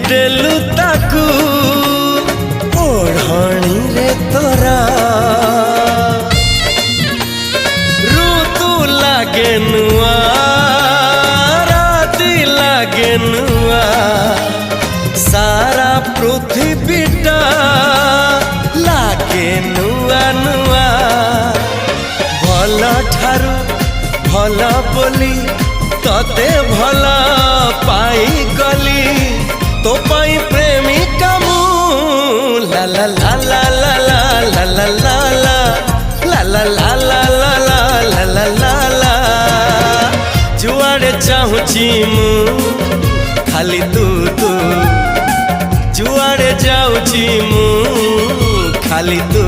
देलु ताकू ओढ़णी रे तोरा ऋतु लागे नुआ राति लागे नुआ सारा पृथ्वीटा लागे नुआ नुआ भल ठारू भल बोली तते भल पाई गली तो पाई प्रेमिका मु ला ला ला ला ला ला ला ला ला ला ला ला ला ला ला ला ला ला जुआड़े चाहूची मु खाली तू तू जुआड़े जाऊची मु खाली तू।